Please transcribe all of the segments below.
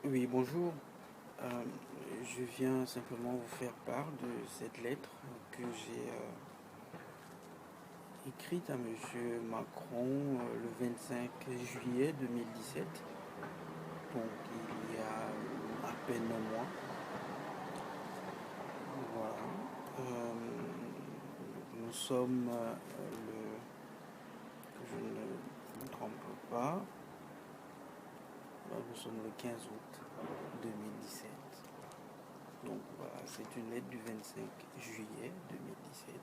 Oui, bonjour. Euh, je viens simplement vous faire part de cette lettre que j'ai écrite à Monsieur Macron le 25 juillet 2017, donc il y a à peine un mois. Voilà. Euh, nous sommes que je ne me trompe pas, nous sommes le 15 août 2017. Donc voilà, c'est une lettre du 25 juillet 2017,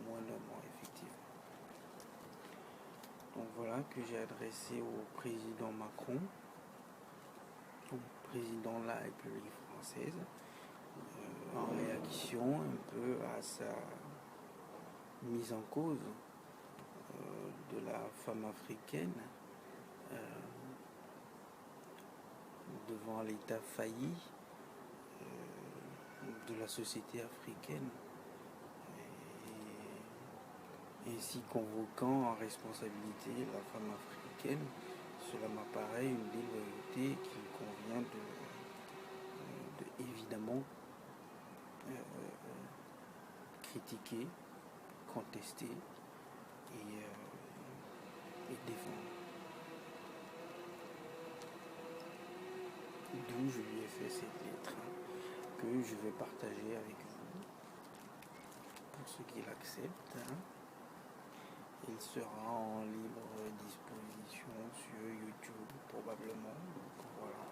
moins d'un mois effectivement. Donc voilà que j'ai adressé au président Macron, au président de la République française, en réaction un peu à sa mise en cause de la femme africaine euh, devant l'état failli de la société africaine, et ainsi convoquant en responsabilité la femme africaine. Cela m'apparaît une déloyauté qu'il convient de évidemment critiquer, contester et défendre. D'où je lui ai fait cette lettre que je vais partager avec vous pour ceux qui l'acceptent. Il sera en libre disposition sur YouTube probablement. Donc voilà,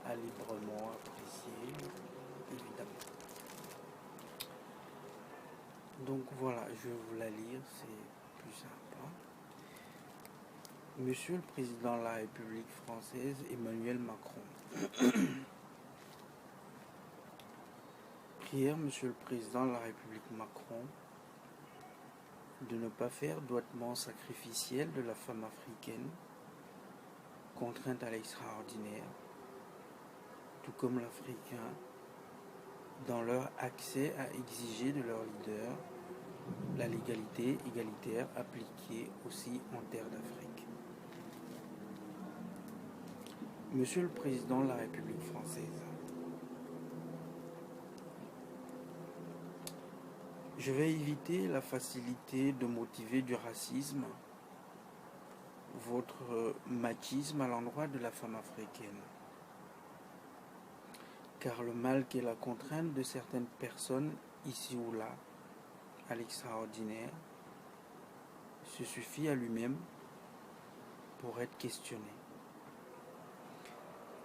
à librement apprécier, évidemment. Donc voilà, je vais vous la lire, c'est plus sympa. Monsieur le Président de la République française, Emmanuel Macron. Prière, Monsieur le Président de la République Macron, de ne pas faire d'ouatement sacrificiel de la femme africaine, contrainte à l'extraordinaire, tout comme l'Africain, dans leur accès à exiger de leur leader la légalité égalitaire appliquée aussi en terre d'Afrique. Monsieur le Président de la République française, je vais éviter la facilité de motiver du racisme votre machisme à l'endroit de la femme africaine. Car le mal qu'est la contrainte de certaines personnes, ici ou là, à l'extraordinaire, se suffit à lui-même pour être questionné.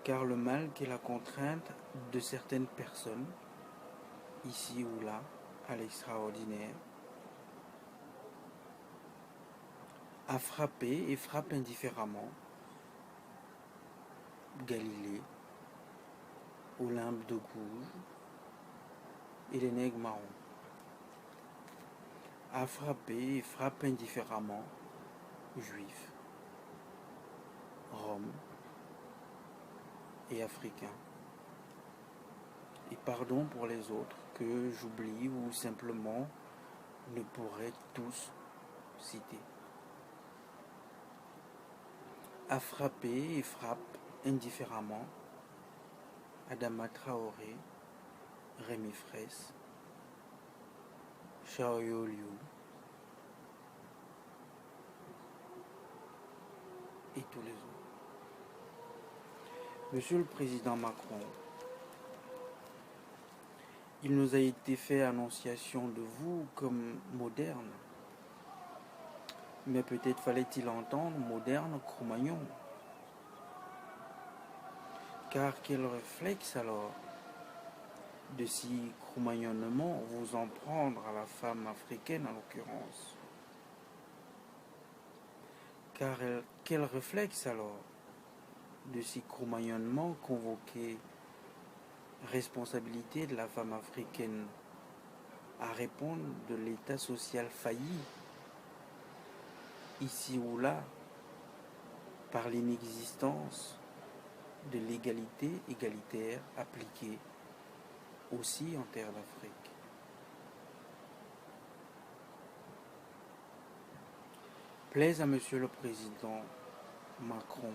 Car le mal qu'est la contrainte de certaines personnes, ici ou là, à l'extraordinaire, a frappé et frappe indifféremment Galilée, Olympe de Gouges et les nègres marrons. A frappé et frappe indifféremment Juifs, Roms et Africains. Et pardon pour les autres que j'oublie ou simplement ne pourrais tous citer. A frappé et frappe indifféremment Adama Traoré, Rémi Fraisse, Xiaoyo Liu et tous les autres. Monsieur le Président Macron, il nous a été fait annonciation de vous comme moderne, mais peut-être fallait-il entendre moderne Cro-Magnon. Car quel réflexe alors de si cro-magnonement vous en prendre à la femme africaine en l'occurrence. Car quel réflexe alors de si cro-magnonement convoquer responsabilité de la femme africaine à répondre de l'état social failli, ici ou là, par l'inexistence de l'égalité égalitaire appliquée aussi en terre d'Afrique. Plaise à Monsieur le Président Macron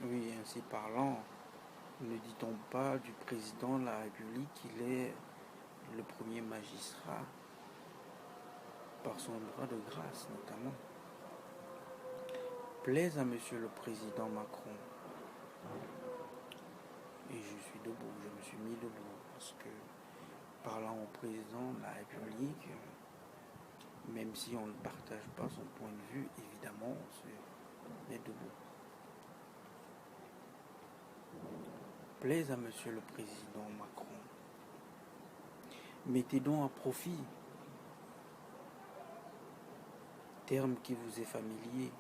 Oui, ainsi parlant, ne dit-on pas du président de la République qu'il est le premier magistrat par son droit de grâce notamment? Plaise à Monsieur le Président Macron, et je suis debout, je me suis mis debout parce que parlant au président de la République, même si on ne partage pas son point de vue, évidemment, on se met debout. Plaise à Monsieur le Président Macron, mettez donc à profit, terme qui vous est familier,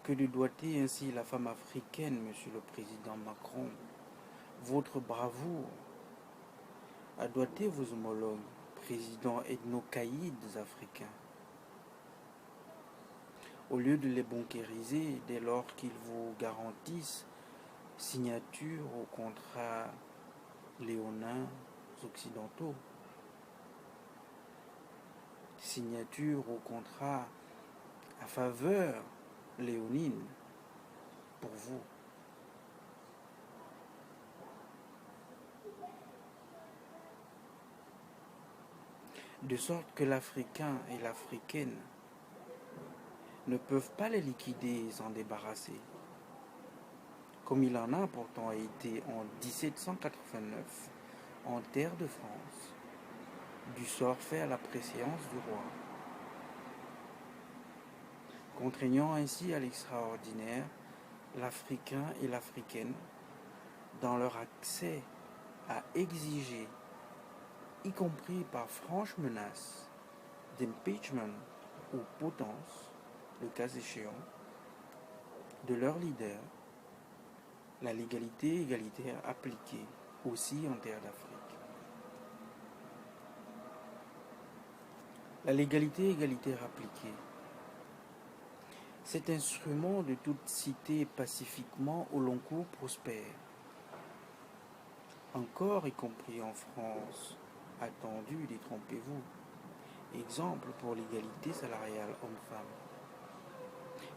que de doigter ainsi la femme africaine, Monsieur le Président Macron, votre bravoure a doigté vos homologues, présidents ethno-caïds africains, au lieu de les banquériser dès lors qu'ils vous garantissent signature aux contrats léonins occidentaux, signature aux contrats à faveur léonine pour vous. De sorte que l'Africain et l'Africaine ne peuvent pas les liquider et s'en débarrasser, comme il en a pourtant été en 1789 en terre de France, du sort fait à la préséance du roi, contraignant ainsi à l'extraordinaire l'Africain et l'Africaine dans leur accès à exiger, y compris par franche menace, d'impeachment ou potence, le cas échéant, de leur leader, la légalité égalitaire appliquée aussi en terre d'Afrique. La légalité égalitaire appliquée, cet instrument de toute cité pacifiquement au long cours prospère, encore y compris en France, attendu, détrompez-vous, exemple pour l'égalité salariale homme-femme,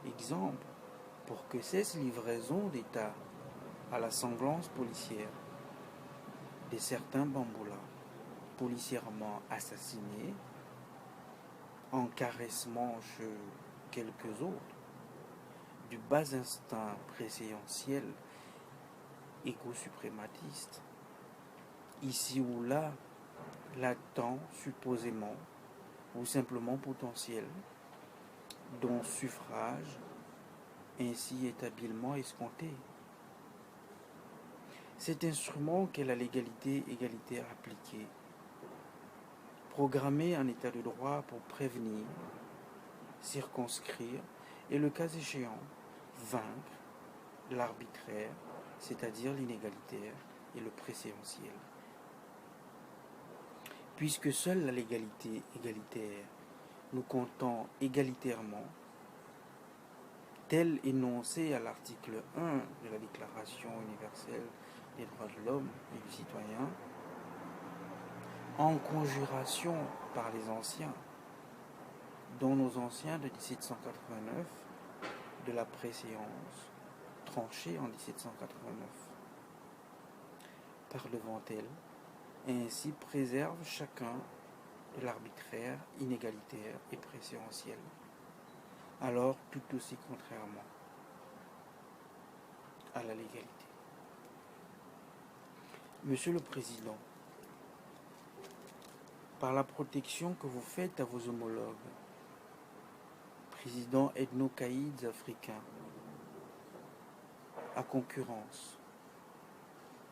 exemple pour que cesse livraison d'État à la sanglance policière de certains bamboulas policièrement assassinés en caressement chez quelques autres du bas instinct préséentiel égo-suprématiste, ici ou là, latent supposément ou simplement potentiel, dont suffrage ainsi est habilement escompté. Cet instrument qu'est la légalité égalitaire appliquée, programmé en état de droit pour prévenir, circonscrire et le cas échéant, vaincre l'arbitraire, c'est-à-dire l'inégalitaire et le préséentiel. Puisque seule la légalité égalitaire nous comptons égalitairement, tel énoncé à l'article 1 de la Déclaration universelle des droits de l'homme et du citoyen, en conjuration par les anciens, dont nos anciens de 1789, de la préséance, tranchée en 1789, par devant elle, et ainsi préserve chacun de l'arbitraire inégalitaire et préséentiel, alors tout aussi contrairement à la légalité. Monsieur le Président, par la protection que vous faites à vos homologues, présidents ethno-caïds africains, à concurrence,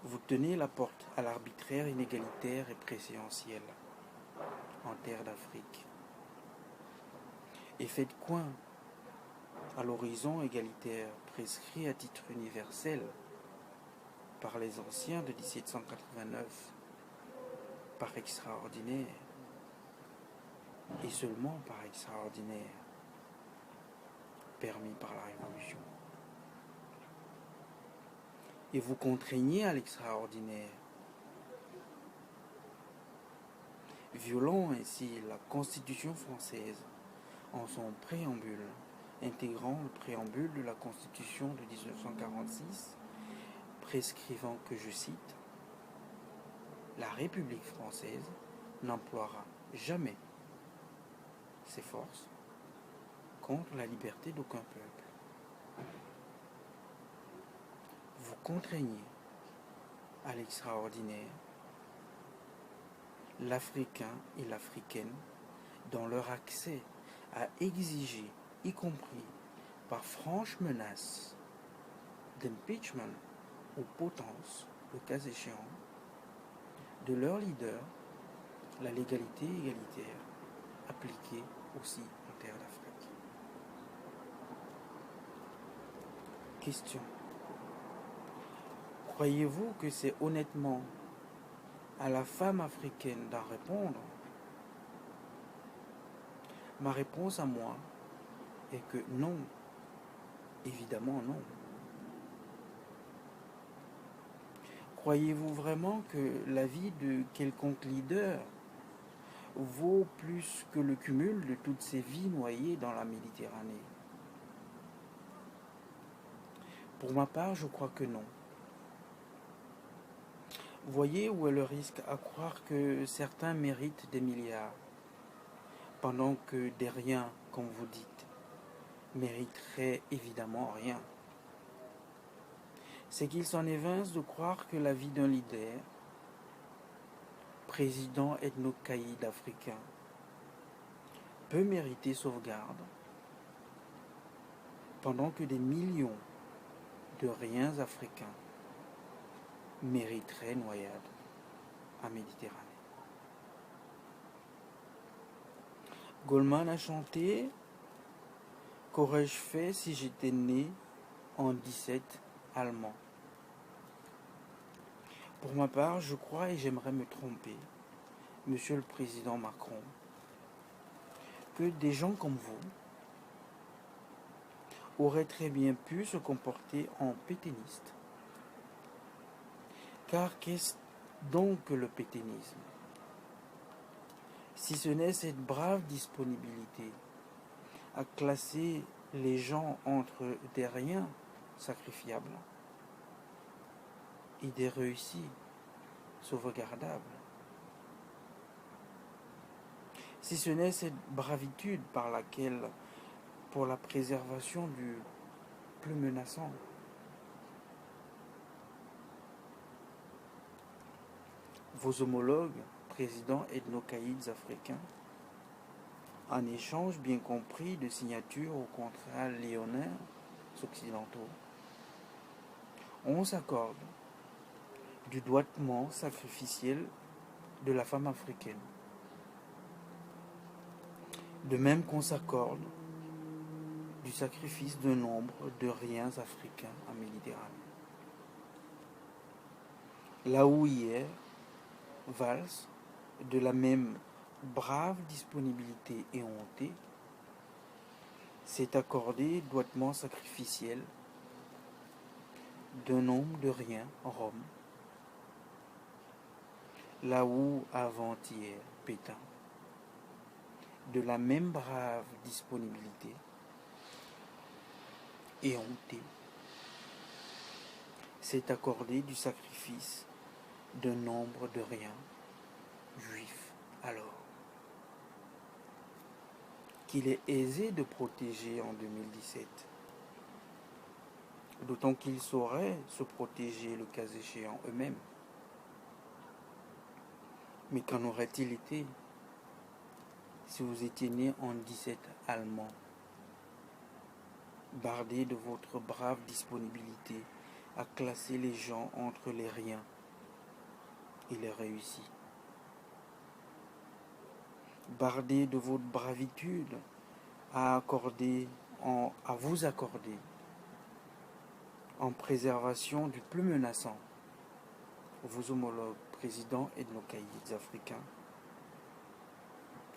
vous tenez la porte à l'arbitraire inégalitaire et préséentiel en terre d'Afrique, et faites coin à l'horizon égalitaire prescrit à titre universel par les anciens de 1789, par extraordinaire, et seulement par extraordinaire, permis par la Révolution. Et vous contraignez à l'extraordinaire, violant ainsi la Constitution française en son préambule, intégrant le préambule de la Constitution de 1946, prescrivant que, je cite, « La République française n'emploiera jamais ses forces contre la liberté d'aucun peuple. » Vous contraignez à l'extraordinaire l'Africain et l'Africaine dans leur accès à exiger, y compris par franche menace d'impeachment ou potence, le cas échéant, de leur leader, la légalité égalitaire appliquée aussi en terre d'Afrique. Question. Croyez-vous que c'est honnêtement à la femme africaine d'en répondre? Ma réponse à moi est que non, évidemment non. Croyez-vous vraiment que la vie de quelconque leader vaut plus que le cumul de toutes ces vies noyées dans la Méditerranée? Pour ma part, je crois que non. Voyez où est le risque à croire que certains méritent des milliards, pendant que des riens, comme vous dites, mériteraient évidemment rien. C'est qu'il s'en évince de croire que la vie d'un leader, président ethno-caïd africain, peut mériter sauvegarde, pendant que des millions de riens africains mériteraient noyade en Méditerranée. Goldman a chanté « Qu'aurais-je fait si j'étais né en 17 allemand ?» Pour ma part, je crois, et j'aimerais me tromper, Monsieur le Président Macron, que des gens comme vous auraient très bien pu se comporter en pétainistes. Car qu'est-ce donc que le pétainisme, si ce n'est cette brave disponibilité à classer les gens entre des riens sacrifiables et des réussis sauvegardables? Si ce n'est cette bravitude par laquelle, pour la préservation du plus menaçant, vos homologues, présidents ethno-caïds africains, en échange bien compris de signature aux contrats léonins occidentaux, on s'accorde du doigtement sacrificiel de la femme africaine, de même qu'on s'accorde du sacrifice d'un nombre de riens africains en Méditerranée. Là où hier, Valls, de la même brave disponibilité éhontée, s'est accordé doigtement sacrificiel d'un nombre de riens en Rome, là où avant-hier, Pétain, de la même brave disponibilité éhontée, s'est accordé du sacrifice d'un nombre de riens juifs alors, qu'il est aisé de protéger en 2017, d'autant qu'ils sauraient se protéger le cas échéant eux-mêmes. Mais qu'en aurait-il été si vous étiez né en 17 Allemands, bardé de votre brave disponibilité à classer les gens entre les riens et les réussis, bardé de votre bravitude à vous accorder en préservation du plus menaçant vos homologues présidents ethno-caïds africains,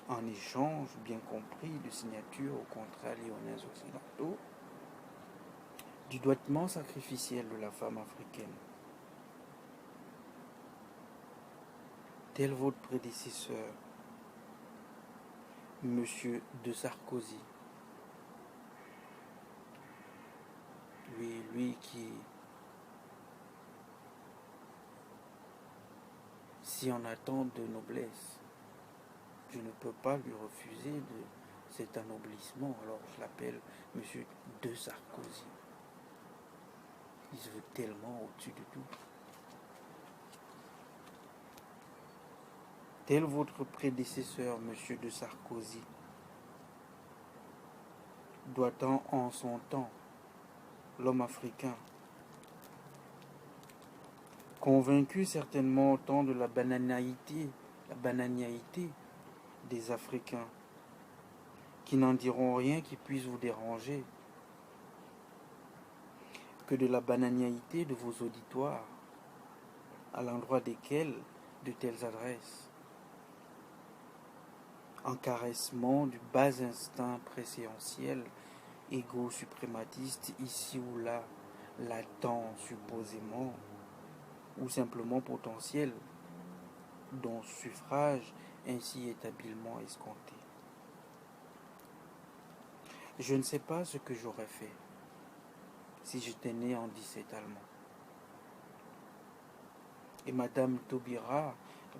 en échange, bien compris, de signature aux contrats léonins occidentaux, du doigtement sacrificiel de la femme africaine. Tel votre prédécesseur, Monsieur de Sarkozy, lui qui, si on attend de noblesse, je ne peux pas lui refuser de cet anoblissement. Alors je l'appelle Monsieur de Sarkozy. Il se veut tellement au-dessus de tout. Tel votre prédécesseur, Monsieur de Sarkozy, doit-on en son temps, l'homme africain, convaincu certainement autant de la bananialité des Africains, qui n'en diront rien qui puisse vous déranger, que de la bananialité de vos auditoires, à l'endroit desquels de telles adresses, encaressement du bas instinct préséentiel, égo-suprématiste ici ou là, latent supposément, ou simplement potentiel, dont suffrage ainsi est habilement escompté. Je ne sais pas ce que j'aurais fait si j'étais né en 17 allemand. Et Madame Taubira,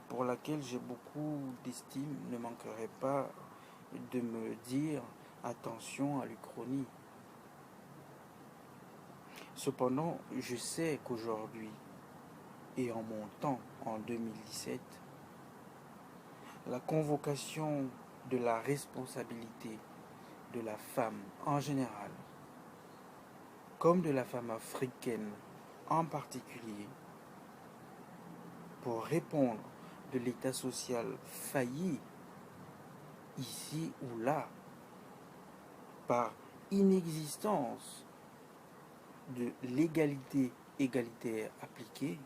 pour laquelle j'ai beaucoup d'estime, ne manquerait pas de me dire attention à l'Uchronie. Cependant, je sais qu'aujourd'hui, et en mon temps, en 2017, la convocation de la responsabilité de la femme en général, comme de la femme africaine en particulier, pour répondre de l'état social failli ici ou là, par inexistence de l'égalité égalitaire appliquée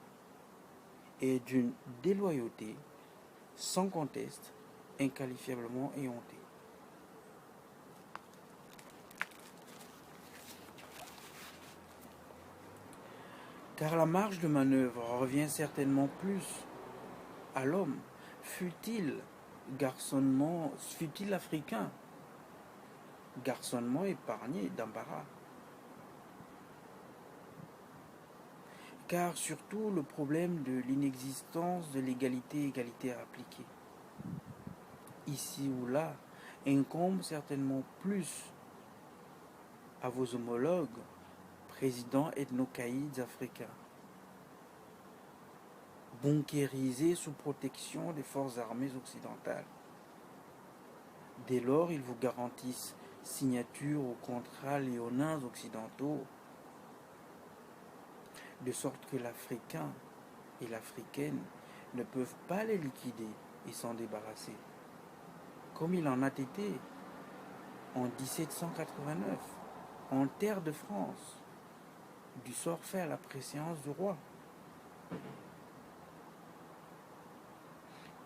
et d'une déloyauté sans conteste inqualifiablement éhontée. Car la marge de manœuvre revient certainement plus à l'homme, fût-il africain, garçonnement épargné d'embarras. Car surtout le problème de l'inexistence de l'égalité égalitaire appliquée, ici ou là, incombe certainement plus à vos homologues, présidents ethnocaïdes africains, bunkérisés sous protection des forces armées occidentales. Dès lors, ils vous garantissent signature aux contrats léonins occidentaux, de sorte que l'Africain et l'Africaine ne peuvent pas les liquider et s'en débarrasser, comme il en a été en 1789, en terre de France, du sort fait à la préséance du roi,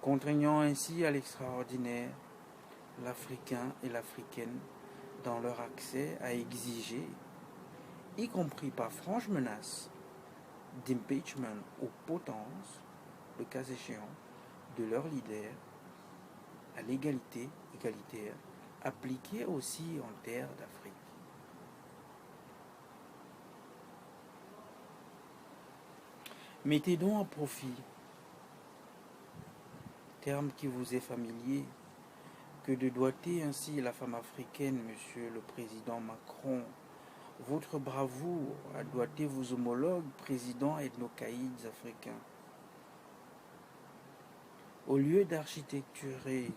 contraignant ainsi à l'extraordinaire l'Africain et l'Africaine dans leur accès à exiger, y compris par franche menace, d'impeachment aux potences, le cas échéant, de leur leader, à l'égalité égalitaire, appliquée aussi en terre d'Afrique. Mettez donc à profit, terme qui vous est familier, que de doiter ainsi la femme africaine, Monsieur le Président Macron, votre bravoure à doiter vos homologues présidents ethnocaïdes africains. Au lieu d'architecturer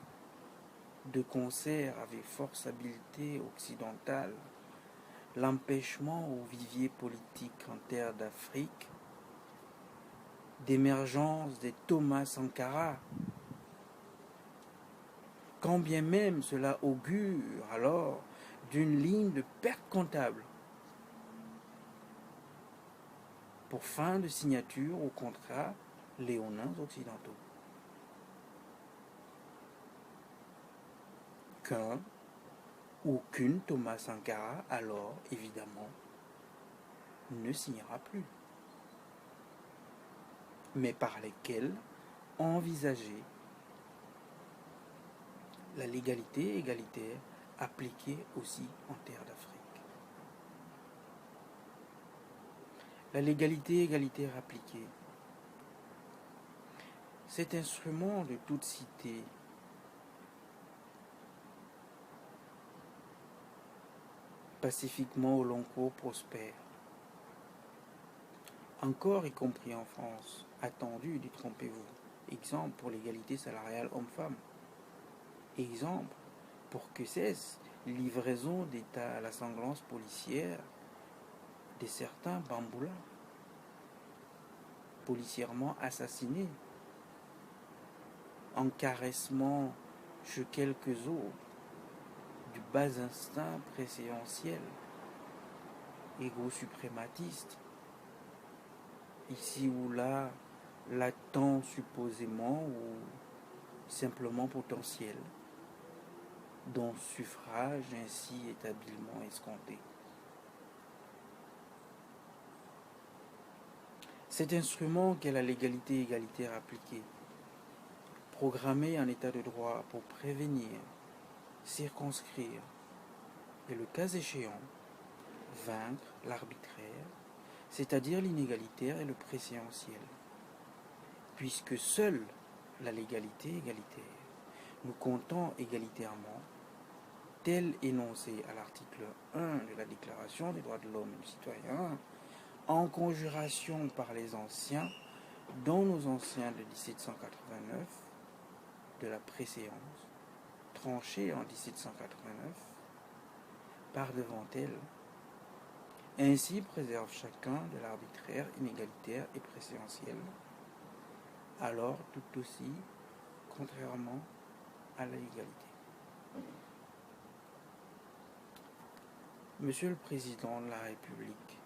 de concert avec force habileté occidentale l'empêchement au vivier politique en terre d'Afrique, d'émergence des Thomas Sankara, quand bien même cela augure alors d'une ligne de perte comptable pour fin de signature aux contrats léonins occidentaux. Qu'un ou qu'une Thomas Sankara, alors évidemment, ne signera plus, mais par lesquels envisager la légalité égalitaire appliquée aussi en terre d'Afrique. La légalité égalitaire appliquée. Cet instrument de toute cité pacifiquement au long cours prospère. Encore y compris en France, attendu, détrompez-vous. Exemple pour l'égalité salariale homme-femme. Exemple pour que cesse livraison d'État à la sanglance policière de certains bamboulas, policièrement assassinés, en caressement chez quelques autres du bas instinct préséentiel, égo-suprématiste, ici ou là, latent supposément ou simplement potentiel, dont suffrage ainsi est habilement escompté. Cet instrument qu'est la légalité égalitaire appliquée, programmé en état de droit pour prévenir, circonscrire et le cas échéant, vaincre l'arbitraire, c'est-à-dire l'inégalitaire et le préséentiel, puisque seule la légalité égalitaire, nous comptons égalitairement, tel énoncé à l'article 1 de la Déclaration des droits de l'homme et du citoyen, en conjuration par les anciens, dont nos anciens de 1789, de la préséance, tranchée en 1789, par devant elle, ainsi préserve chacun de l'arbitraire inégalitaire et préséentiel, alors tout aussi contrairement à la légalité. Monsieur le Président de la République,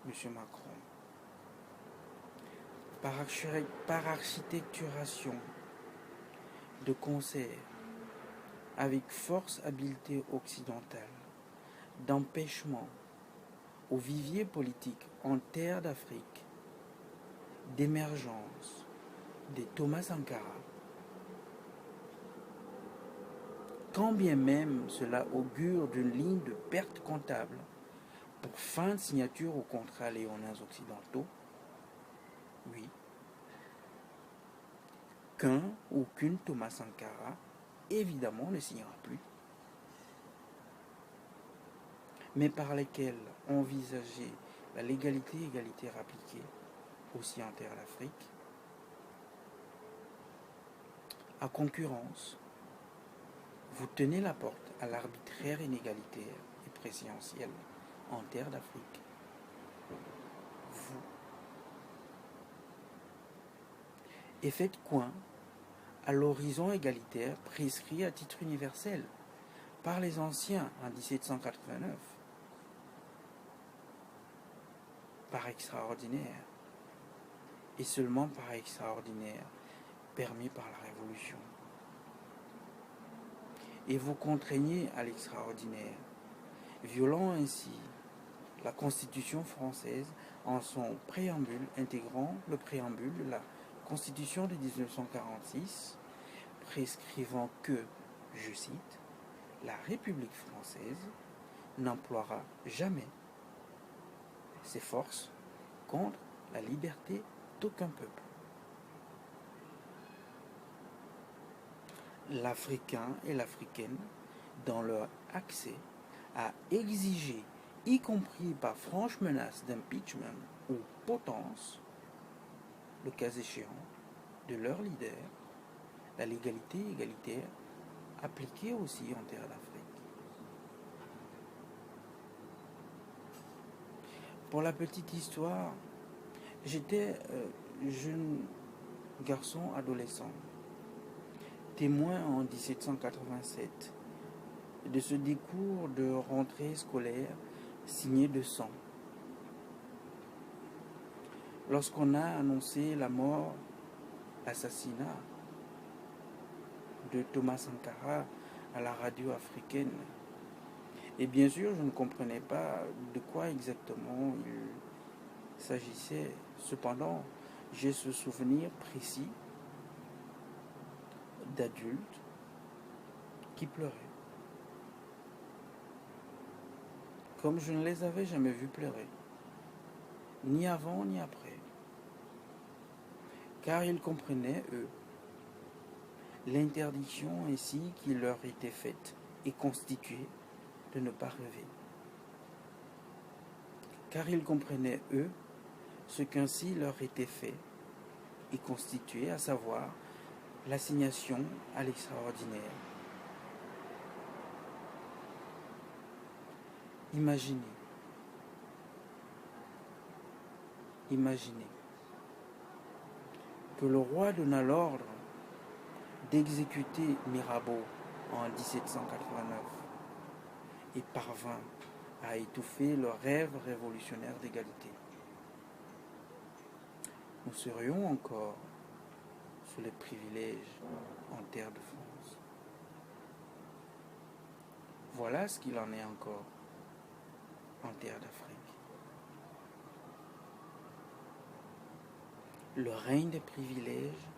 Monsieur Macron, par architecturation de concert avec force habileté occidentale d'empêchement au vivier politique en terre d'Afrique d'émergence des Thomas Sankara, quand bien même cela augure d'une ligne de perte comptable pour fin de signature aux contrats léonins occidentaux, oui, qu'un ou qu'une Thomas Sankara évidemment ne signera plus, mais par lesquels envisager la légalité égalitaire appliquée aussi en terre d'Afrique, à concurrence, vous tenez la porte à l'arbitraire inégalitaire et présidentiel en terre d'Afrique. Vous. Et faites coin à l'horizon égalitaire prescrit à titre universel par les anciens en 1789, par extraordinaire, et seulement par extraordinaire, permis par la Révolution. Et vous contraignez à l'extraordinaire, violant ainsi la Constitution française en son préambule, intégrant le préambule de la Constitution de 1946, prescrivant que, je cite, la République française n'emploiera jamais ses forces contre la liberté d'aucun peuple. L'Africain et l'Africaine, dans leur accès à exiger, y compris par franche menace d'impeachment ou potence, le cas échéant, de leur leader, la légalité égalitaire appliquée aussi en terre d'Afrique. Pour la petite histoire, j'étais jeune garçon adolescent, témoin en 1787 de ce discours de rentrée scolaire signé de sang. Lorsqu'on a annoncé la mort, l'assassinat de Thomas Sankara à la radio africaine, et bien sûr je ne comprenais pas de quoi exactement il s'agissait. Cependant, j'ai ce souvenir précis d'adultes qui pleuraient, comme je ne les avais jamais vus pleurer. ni avant ni après, car ils comprenaient, eux, l'interdiction ainsi qui leur était faite et constituée de ne pas rêver. Car ils comprenaient, eux, ce qu'ainsi leur était fait et constitué, à savoir l'assignation à l'extraordinaire. Imaginez que le roi donna l'ordre d'exécuter Mirabeau en 1789 et parvint à étouffer le rêve révolutionnaire d'égalité. Nous serions encore sous les privilèges en terre de France. Voilà ce qu'il en est encore en terre d'Afrique. Le règne des privilèges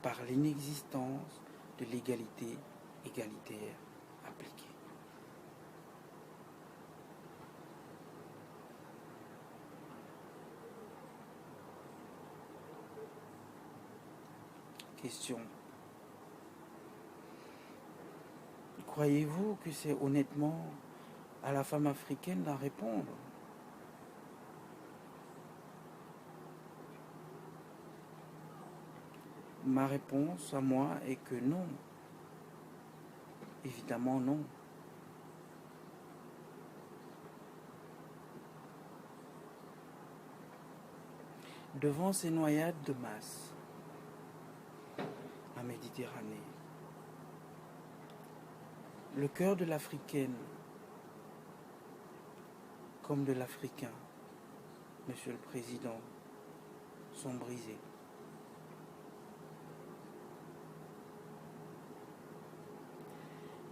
par l'inexistence de l'égalité égalitaire appliquée. Question. Croyez-vous que c'est honnêtement à la femme africaine d'en répondre? Ma réponse à moi est que non. Évidemment non. Devant ces noyades de masse en Méditerranée, le cœur de l'Africaine comme de l'Africain, Monsieur le Président, sont brisés.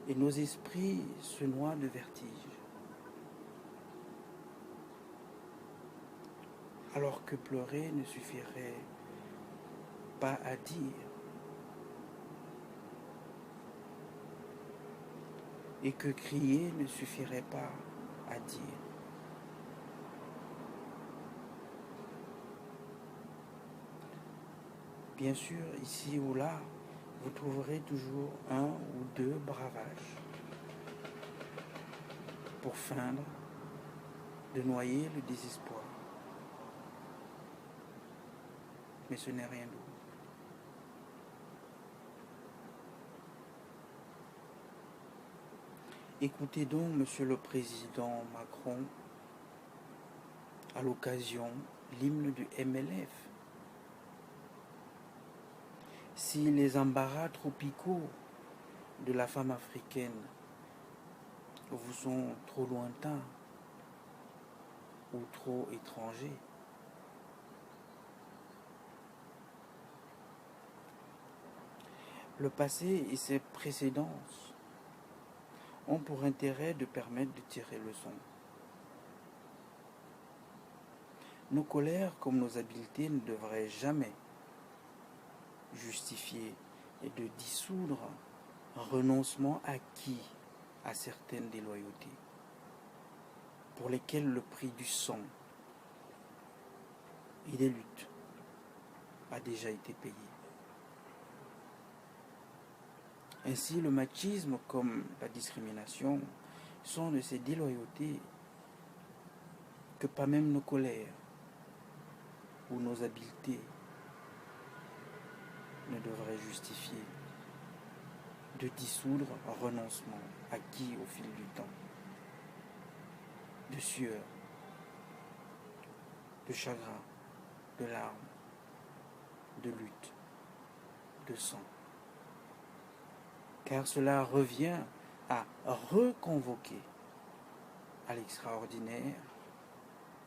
Et nos esprits se noient de vertige. Alors que pleurer ne suffirait pas à dire. Et que crier ne suffirait pas à dire. Bien sûr, ici ou là, vous trouverez toujours un ou deux bravages pour feindre de noyer le désespoir. Mais ce n'est rien d'autre. Écoutez donc, Monsieur le Président Macron, à l'occasion, l'hymne du MLF. Si les embarras tropicaux de la femme africaine vous sont trop lointains ou trop étrangers, le passé et ses précédences ont pour intérêt de permettre de tirer leçon. Nos colères comme nos habiletés ne devraient jamais justifier et de dissoudre un renoncement acquis à certaines déloyautés, pour lesquelles le prix du sang et des luttes a déjà été payé. Ainsi, le machisme comme la discrimination sont de ces déloyautés que pas même nos colères ou nos habiletés ne devraient justifier de dissoudre un renoncement acquis au fil du temps, de sueur, de chagrin, de larmes, de lutte, de sang. Car cela revient à reconvoquer à l'extraordinaire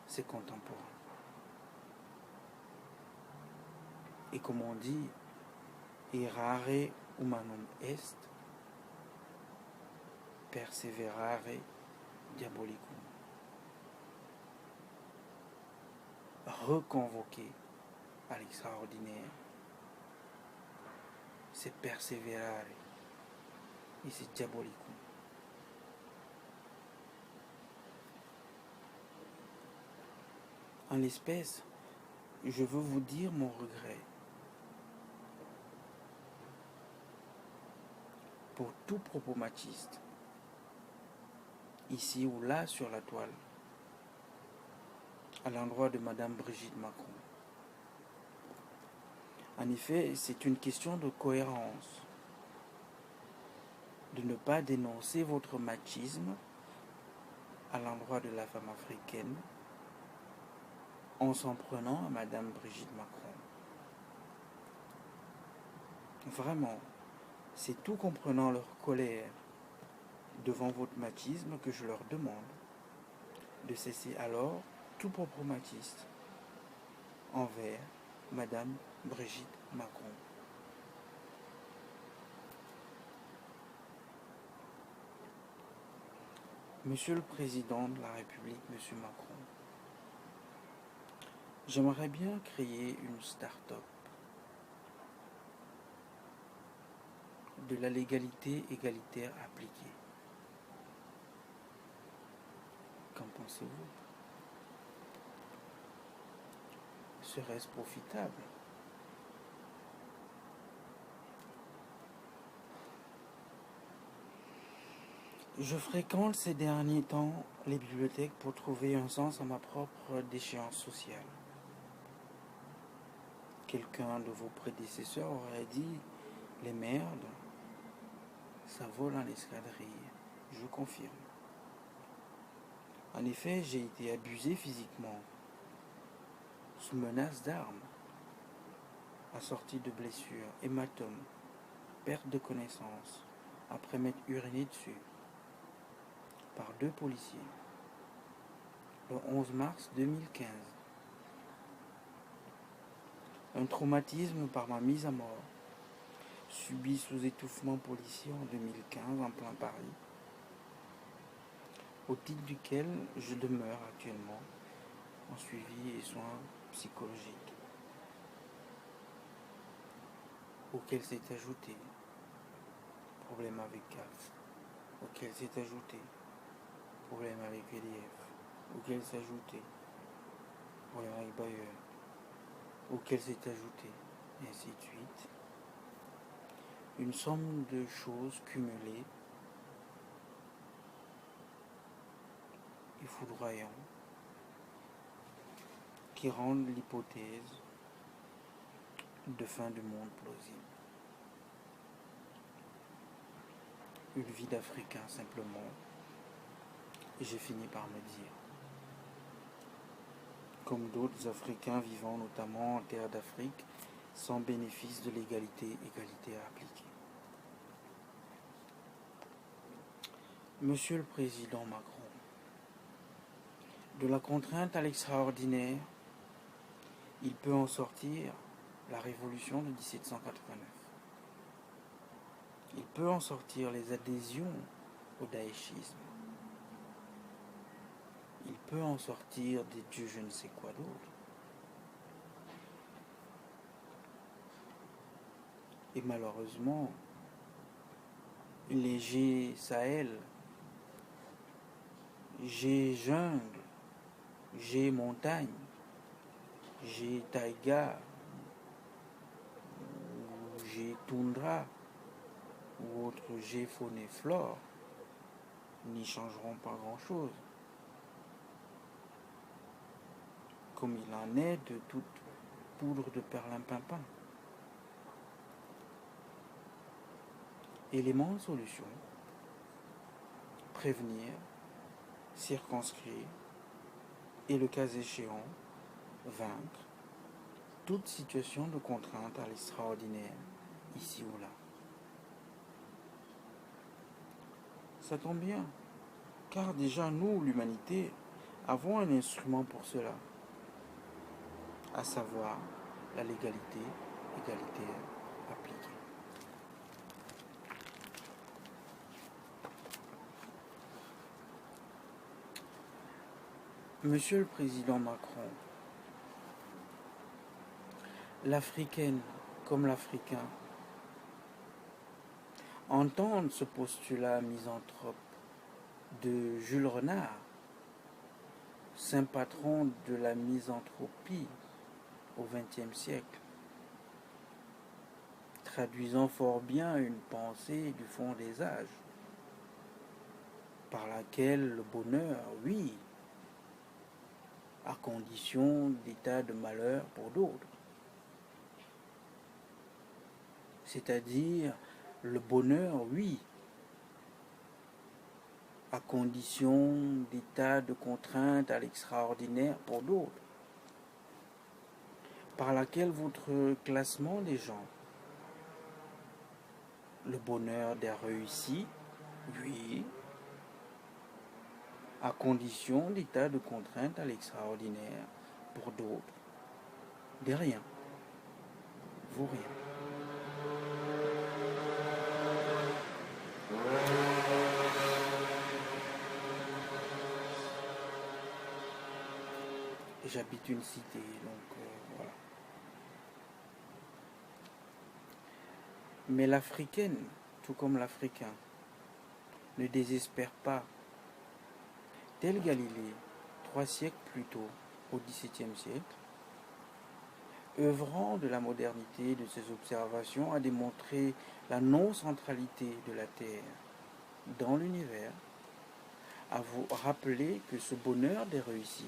ses contemporains. Et comme on dit, errare humanum est, perseverare diabolicum. Reconvoquer à l'extraordinaire, c'est persévérer et c'est diabolicum. En l'espèce, je veux vous dire mon regret pour tout propos machiste, ici ou là sur la toile, à l'endroit de Madame Brigitte Macron. En effet, c'est une question de cohérence, de ne pas dénoncer votre machisme à l'endroit de la femme africaine en s'en prenant à Madame Brigitte Macron. Vraiment, c'est tout comprenant leur colère devant votre machisme que je leur demande de cesser alors tout propos machiste envers Madame Brigitte Macron. Monsieur le Président de la République, Monsieur Macron, j'aimerais bien créer une start-up de la légalité égalitaire appliquée. Qu'en pensez-vous? Serait-ce profitable? Je fréquente ces derniers temps les bibliothèques pour trouver un sens à ma propre déchéance sociale. Quelqu'un de vos prédécesseurs aurait dit « Les merdes, ça vole en escadrille ». Je confirme. En effet, j'ai été abusé physiquement, sous menace d'armes, assorti de blessures, hématomes, perte de connaissance, après m'être uriné dessus, par 2 policiers, le 11 mars 2015. Un traumatisme par ma mise à mort, subi sous étouffement policier en 2015 en plein Paris, au titre duquel je demeure actuellement en suivi et soins psychologiques, auquel s'est ajouté problème avec CAF, auquel s'est ajouté problème avec EDF, auquel s'est ajouté problème avec Bayer, auquel s'est ajouté, et ainsi de suite, une somme de choses cumulées et foudroyantes qui rendent l'hypothèse de fin du monde plausible. Une vie d'Africain simplement, et j'ai fini par me dire, comme d'autres Africains vivant notamment en terre d'Afrique, sans bénéfice de l'égalité appliquée. Monsieur le Président Macron, de la contrainte à l'extraordinaire, il peut en sortir la révolution de 1789. Il peut en sortir les adhésions au daïchisme. Il peut en sortir des dieux je ne sais quoi d'autre. Et malheureusement, les G Sahel, G jungle, G montagne, G taïga, G toundra, ou autres G faune et flore, n'y changeront pas grand-chose. Comme il en est de toute poudre de perlimpinpin. Élément de solution, prévenir, circonscrire et le cas échéant, vaincre toute situation de contrainte à l'extraordinaire, ici ou là. Ça tombe bien, car déjà nous, l'humanité, avons un instrument pour cela, à savoir la légalité égalitaire appliquée. Monsieur le Président Macron, l'Africaine comme l'Africain entendent ce postulat misanthrope de Jules Renard, saint patron de la misanthropie au XXe siècle, traduisant fort bien une pensée du fond des âges, par laquelle le bonheur, oui, à condition d'état de malheur pour d'autres. C'est-à-dire le bonheur, oui, à condition d'état de contrainte à l'extraordinaire pour d'autres, par laquelle votre classement des gens, le bonheur des réussis, oui, à condition d'état de contrainte à l'extraordinaire pour d'autres, des riens, vaut rien. J'habite une cité, donc voilà. Mais l'africaine, tout comme l'africain, ne désespère pas. Tel Galilée, 3 siècles plus tôt, au XVIIe siècle, œuvrant de la modernité de ses observations, a démontré la non-centralité de la Terre dans l'univers, à vous rappeler que ce bonheur des réussis,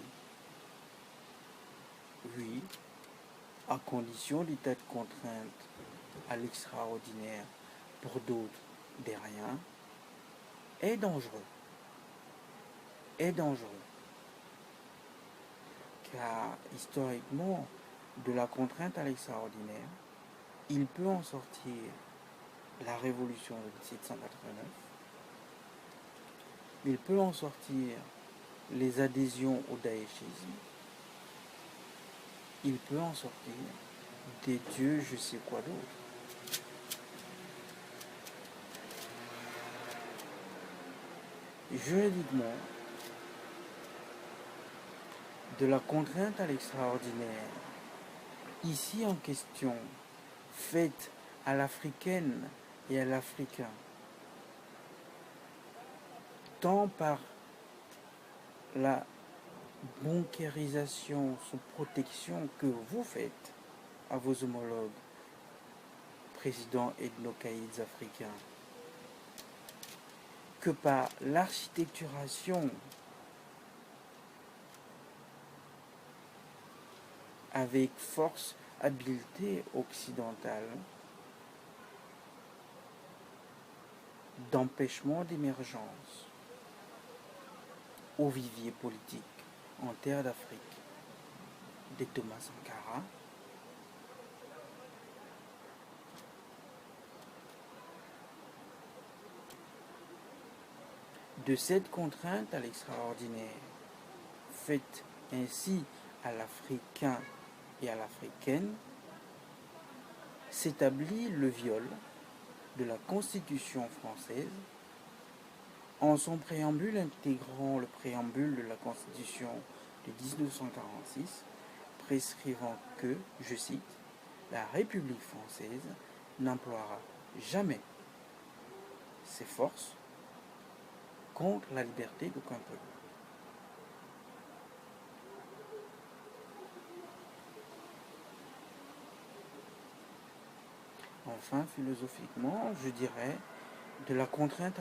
oui, à condition d'état de contrainte à l'extraordinaire pour d'autres des riens, est dangereux. Est dangereux. Car historiquement, de la contrainte à l'extraordinaire, il peut en sortir la révolution de 1789, il peut en sortir les adhésions au daïchisme, il peut en sortir des dieux je sais quoi d'autre. Juridiquement, de la contrainte à l'extraordinaire, ici en question, faite à l'africaine et à l'africain, tant par la bancarisation sous protection que vous faites à vos homologues présidents ethnocaïdes africains, que par l'architecturation avec force, habileté occidentale d'empêchement d'émergence au vivier politique en terre d'Afrique de Thomas Sankara, de cette contrainte à l'extraordinaire faite ainsi à l'Africain et à l'Africaine, s'établit le viol de la Constitution française en son préambule intégrant le préambule de la Constitution de 1946, prescrivant que, je cite, la République française n'emploiera jamais ses forces contre la liberté d'aucun peuple. Enfin, philosophiquement, je dirais de la contrainte